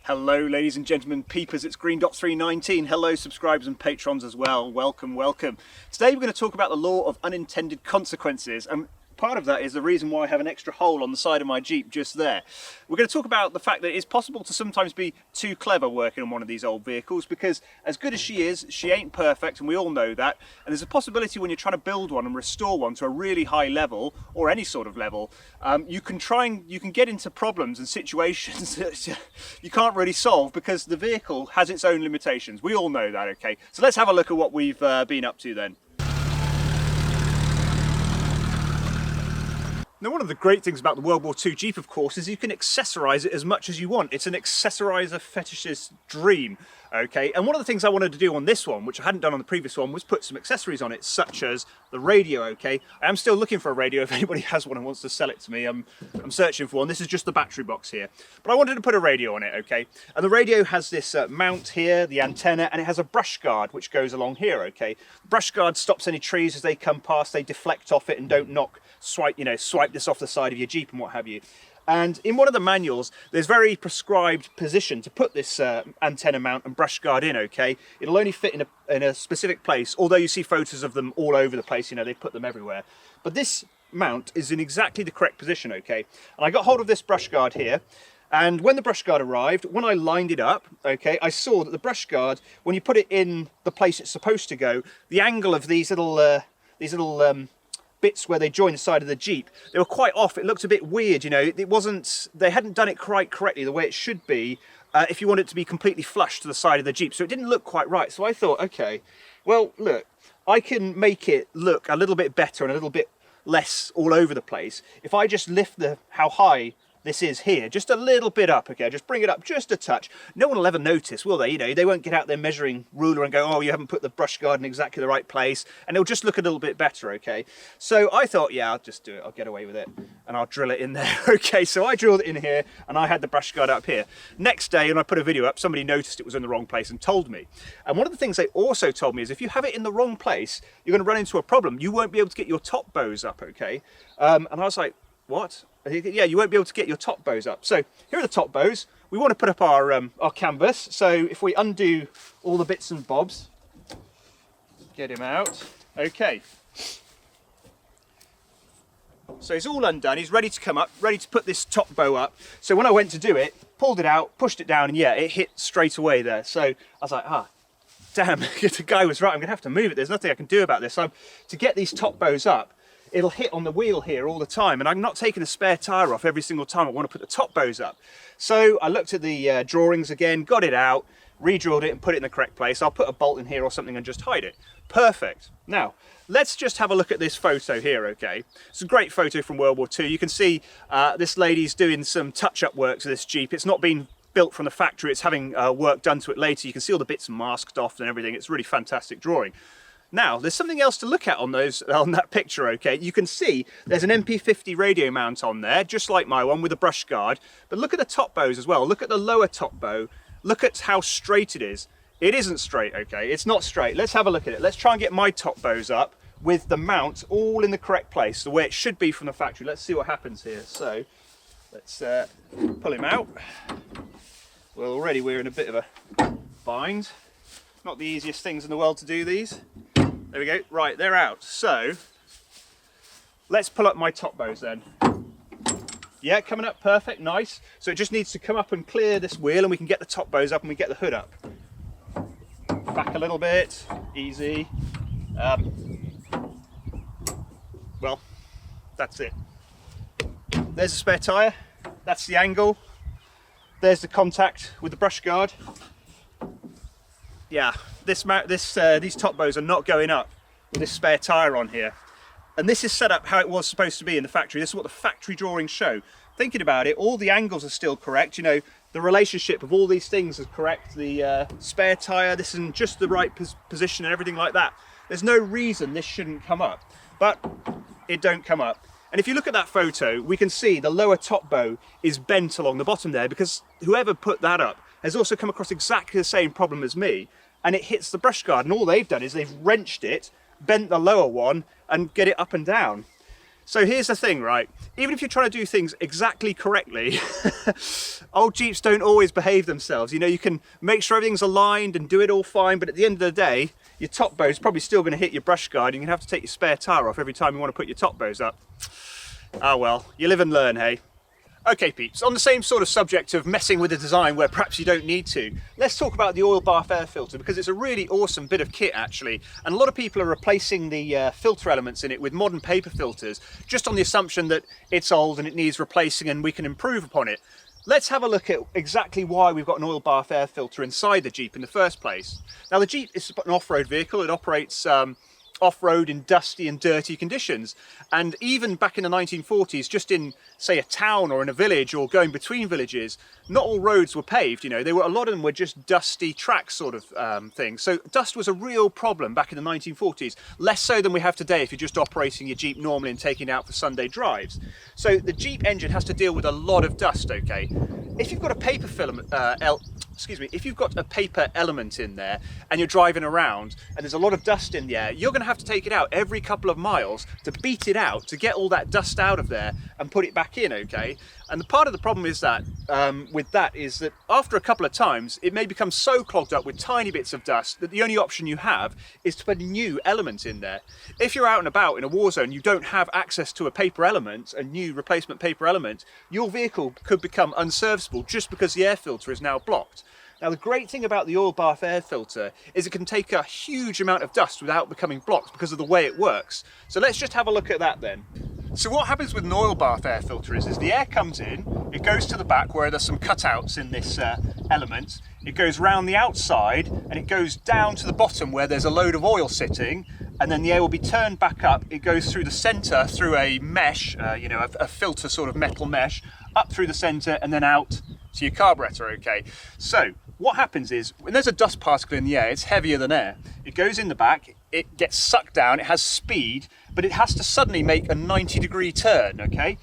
Hello ladies and gentlemen, peepers, it's Greendot 319. Hello subscribers and patrons as well. Welcome, welcome. Today we're going to talk about the law of unintended consequences, and part of that is the reason why I have an extra hole on the side of my Jeep just there. We're going to talk about the fact that it's possible to sometimes be too clever working on one of these old vehicles, because as good as she is, she ain't perfect, and we all know that. And there's a possibility when you're trying to build one and restore one to a really high level, or any sort of level, you can get into problems and situations that you can't really solve because the vehicle has its own limitations. We all know that, okay? So let's have a look at what we've been up to then. Now, one of the great things about the World War II Jeep, of course, is you can accessorize it as much as you want. It's an accessorizer fetishist's dream, okay? And one of the things I wanted to do on this one, which I hadn't done on the previous one, was put some accessories on it, such as the radio, okay? I am still looking for a radio. If anybody has one and wants to sell it to me, I'm searching for one. This is just the battery box here. But I wanted to put a radio on it, okay? And the radio has this mount here, the antenna, and it has a brush guard which goes along here, okay? The brush guard stops any trees as they come past, they deflect off it and don't swipe this off the side of your Jeep and what have you. And in one of the manuals, there's very prescribed position to put this antenna mount and brush guard in, okay? It'll only fit in a specific place, although you see photos of them all over the place, you know, they put them everywhere. But this mount is in exactly the correct position, okay? And I got hold of this brush guard here, and when the brush guard arrived, when I lined it up, okay, I saw that the brush guard, when you put it in the place it's supposed to go, the angle of these little bits where they join the side of the Jeep, they were quite off. It looked a bit weird, you know. They hadn't done it quite correctly the way it should be if you want it to be completely flush to the side of the Jeep. So it didn't look quite right. So I thought, okay, well, look, I can make it look a little bit better and a little bit less all over the place if I just lift how high this is here, just a little bit up, okay? Just bring it up just a touch. No one will ever notice, will they? You know, they won't get out their measuring ruler and go, oh, you haven't put the brush guard in exactly the right place, and it'll just look a little bit better, okay? So I thought, yeah, I'll just do it. I'll get away with it, and I'll drill it in there, okay? So I drilled it in here, and I had the brush guard up here. Next day, when I put a video up, somebody noticed it was in the wrong place and told me. And one of the things they also told me is if you have it in the wrong place, you're going to run into a problem. You won't be able to get your top bows up, okay? And I was like, what? Yeah, you won't be able to get your top bows up. So here are the top bows. We want to put up our canvas. So if we undo all the bits and bobs, get him out. Okay. So he's all undone. He's ready to come up, ready to put this top bow up. So when I went to do it, pulled it out, pushed it down, and yeah, it hit straight away there. So I was like, damn, the guy was right. I'm going to have to move it. There's nothing I can do about this. So to get these top bows up, it'll hit on the wheel here all the time, and I'm not taking a spare tyre off every single time I want to put the top bows up. So I looked at the drawings again, got it out, re-drilled it and put it in the correct place. I'll put a bolt in here or something and just hide it. Perfect. Now, let's just have a look at this photo here, okay? It's a great photo from World War II. You can see this lady's doing some touch-up work to this Jeep. It's not been built from the factory, it's having work done to it later. You can see all the bits masked off and everything. It's a really fantastic drawing. Now, there's something else to look at on that picture, okay? You can see there's an MP50 radio mount on there, just like my one, with a brush guard. But look at the top bows as well. Look at the lower top bow. Look at how straight it is. It isn't straight, okay? It's not straight. Let's have a look at it. Let's try and get my top bows up with the mount all in the correct place, the way it should be from the factory. Let's see what happens here. So, let's pull him out. Well, already we're in a bit of a bind. Not the easiest things in the world to do these. There we go, right, they're out. So, let's pull up my top bows then. Yeah, coming up, perfect, nice. So it just needs to come up and clear this wheel and we can get the top bows up and we get the hood up. Back a little bit, easy. Well, that's it. There's a spare tyre, that's the angle. There's the contact with the brush guard. Yeah, these top bows are not going up with this spare tyre on here. And this is set up how it was supposed to be in the factory. This is what the factory drawings show. Thinking about it, all the angles are still correct. You know, the relationship of all these things is correct. The spare tyre, this is in just the right position and everything like that. There's no reason this shouldn't come up, but it don't come up. And if you look at that photo, we can see the lower top bow is bent along the bottom there because whoever put that up has also come across exactly the same problem as me, and it hits the brush guard, and all they've done is they've wrenched it, bent the lower one, and get it up and down. So here's the thing, right? Even if you're trying to do things exactly correctly, old Jeeps don't always behave themselves. You know, you can make sure everything's aligned and do it all fine, but at the end of the day, your top bow is probably still going to hit your brush guard, and you're going to have to take your spare tyre off every time you want to put your top bows up. Ah well, you live and learn, hey? Okay peeps, on the same sort of subject of messing with a design where perhaps you don't need to, let's talk about the oil bath air filter, because it's a really awesome bit of kit actually, and a lot of people are replacing the filter elements in it with modern paper filters, just on the assumption that it's old and it needs replacing and we can improve upon it. Let's have a look at exactly why we've got an oil bath air filter inside the Jeep in the first place. Now the Jeep is an off-road vehicle, it operates off-road in dusty and dirty conditions, and even back in the 1940s, just in say a town or in a village or going between villages, not all roads were paved. You know, a lot of them were just dusty tracks sort of thing. So dust was a real problem back in the 1940s, less so than we have today if you're just operating your Jeep normally and taking it out for Sunday drives. So the Jeep engine has to deal with a lot of dust. Okay, if you've got a paper filament if you've got a paper element in there and you're driving around and there's a lot of dust in the air, you're going to have to take it out every couple of miles to beat it out, to get all that dust out of there and put it back in, okay? And the part of the problem is that, with that is that after a couple of times, it may become so clogged up with tiny bits of dust that the only option you have is to put a new element in there. If you're out and about in a war zone, you don't have access to a paper element, a new replacement paper element, your vehicle could become unserviceable just because the air filter is now blocked. Now the great thing about the oil bath air filter is it can take a huge amount of dust without becoming blocked because of the way it works. So let's just have a look at that then. So what happens with an oil bath air filter is the air comes in, it goes to the back where there's some cutouts in this element, it goes round the outside and it goes down to the bottom where there's a load of oil sitting, and then the air will be turned back up, it goes through the centre through a mesh, you know, a filter sort of metal mesh, up through the centre and then out to your carburetor, okay? So what happens is when there's a dust particle in the air, it's heavier than air. It goes in the back, it gets sucked down, it has speed, but it has to suddenly make a 90-degree turn, okay?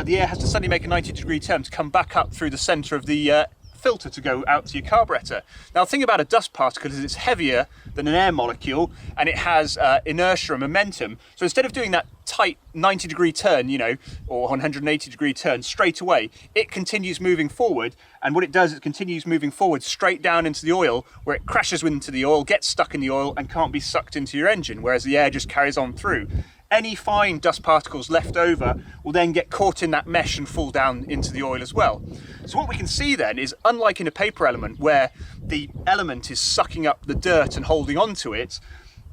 The air has to suddenly make a 90-degree turn to come back up through the centre of the filter to go out to your carburetor. Now the thing about a dust particle is it's heavier than an air molecule and it has inertia and momentum. So instead of doing that tight 90-degree turn, you know, or 180-degree turn straight away, it continues moving forward, and what it does is it continues moving forward straight down into the oil, where it crashes into the oil, gets stuck in the oil and can't be sucked into your engine, whereas the air just carries on through. Any fine dust particles left over will then get caught in that mesh and fall down into the oil as well. So what we can see then is, unlike in a paper element where the element is sucking up the dirt and holding on to it,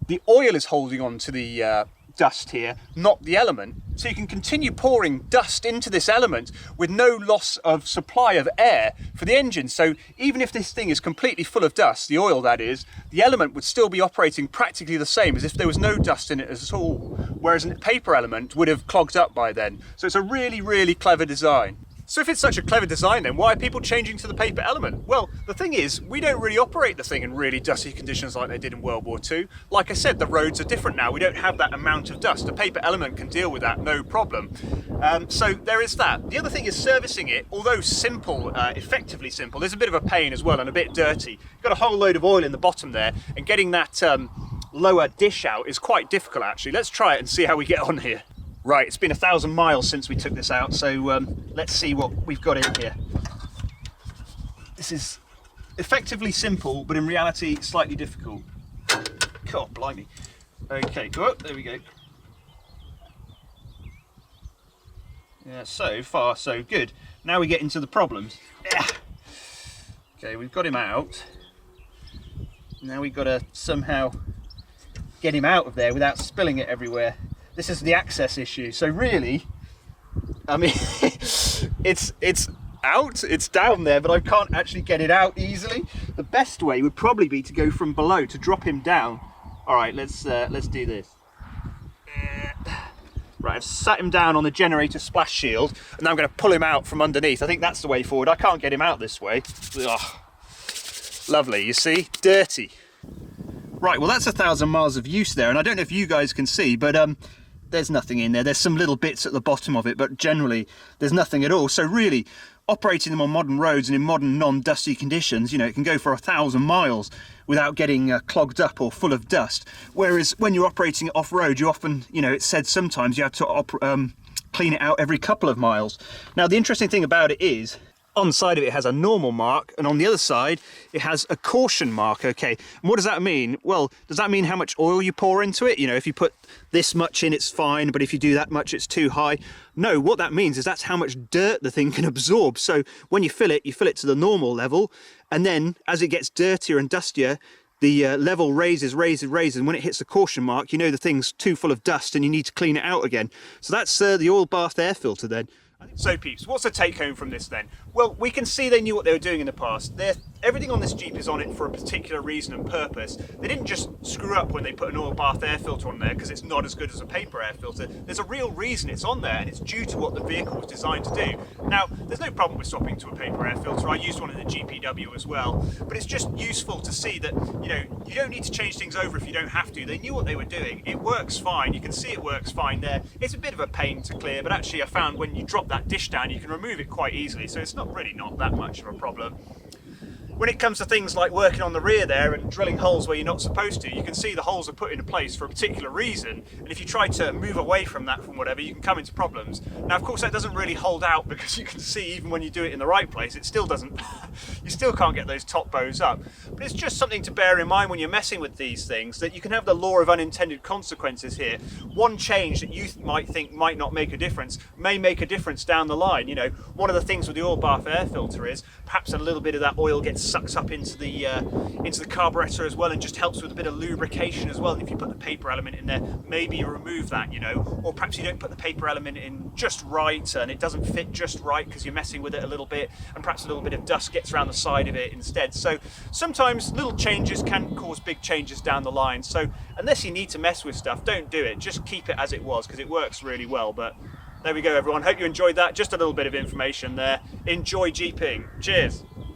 the oil is holding on to the dust here, not the element. So you can continue pouring dust into this element with no loss of supply of air for the engine. So even if this thing is completely full of dust, the oil that is, the element would still be operating practically the same as if there was no dust in it at all, whereas a paper element would have clogged up by then. So it's a really, really clever design. So if it's such a clever design then, why are people changing to the paper element? Well, the thing is, we don't really operate the thing in really dusty conditions like they did in World War II. Like I said, the roads are different now. We don't have that amount of dust. A paper element can deal with that, no problem. So there is that. The other thing is servicing it, although simple, effectively simple, there's a bit of a pain as well and a bit dirty. You've got a whole load of oil in the bottom there, and getting that lower dish out is quite difficult actually. Let's try it and see how we get on here. Right, it's been 1,000 miles since we took this out, so let's see what we've got in here. This is effectively simple, but in reality slightly difficult. God, blimey. Okay, oh, there we go. Yeah, so far so good. Now we get into the problems. Yeah. Okay, we've got him out. Now we've got to somehow get him out of there without spilling it everywhere. This is the access issue. So really, I mean, it's out, it's down there, but I can't actually get it out easily. The best way would probably be to go from below, to drop him down. All right, let's do this. Right, I've sat him down on the generator splash shield, and now I'm going to pull him out from underneath. I think that's the way forward. I can't get him out this way. Ugh. Lovely, you see, dirty. Right, well that's 1,000 miles of use there, and I don't know if you guys can see, but there's nothing in there. There's some little bits at the bottom of it, but generally there's nothing at all. So really, operating them on modern roads and in modern non-dusty conditions, you know, it can go for 1,000 miles without getting clogged up or full of dust. Whereas when you're operating it off-road, you often, you know, it's said sometimes you have to clean it out every couple of miles. Now, the interesting thing about it is, on the side of it has a normal mark, and on the other side it has a caution mark. Okay, and what does that mean? Well, does that mean how much oil you pour into it? You know, if you put this much in, it's fine, but if you do that much, it's too high. No, what that means is that's how much dirt the thing can absorb. So when you fill it to the normal level, and then as it gets dirtier and dustier, the level raises, and when it hits the caution mark, you know the thing's too full of dust and you need to clean it out again. So that's the oil bath air filter then. So peeps, what's the take home from this then? Well, we can see they knew what they were doing in the past. Everything on this Jeep is on it for a particular reason and purpose. They didn't just screw up when they put an oil bath air filter on there because it's not as good as a paper air filter. There's a real reason it's on there, and it's due to what the vehicle was designed to do. Now, there's no problem with swapping to a paper air filter. I used one in the GPW as well, but it's just useful to see that, you know, you don't need to change things over if you don't have to. They knew what they were doing. It works fine. You can see it works fine there. It's a bit of a pain to clear, but actually I found when you drop that dish down, you can remove it quite easily, so it's not that much of a problem. When it comes to things like working on the rear there and drilling holes where you're not supposed to, you can see the holes are put into place for a particular reason, and if you try to move away from that from whatever, you can come into problems. Now, of course, that doesn't really hold out, because you can see even when you do it in the right place, it still doesn't, you still can't get those top bows up. But it's just something to bear in mind when you're messing with these things, that you can have the law of unintended consequences here. One change that you might think might not make a difference may make a difference down the line. You know, one of the things with the oil bath air filter is perhaps a little bit of that oil gets sucks up into the carburetor as well, and just helps with a bit of lubrication as well. And if you put the paper element in there, maybe you remove that, you know, or perhaps you don't put the paper element in just right and it doesn't fit just right because you're messing with it a little bit, and perhaps a little bit of dust gets around the side of it instead. So sometimes little changes can cause big changes down the line. So unless you need to mess with stuff, don't do it. Just keep it as it was, because it works really well. But there we go, everyone. Hope you enjoyed that. Just a little bit of information there. Enjoy jeeping. Cheers.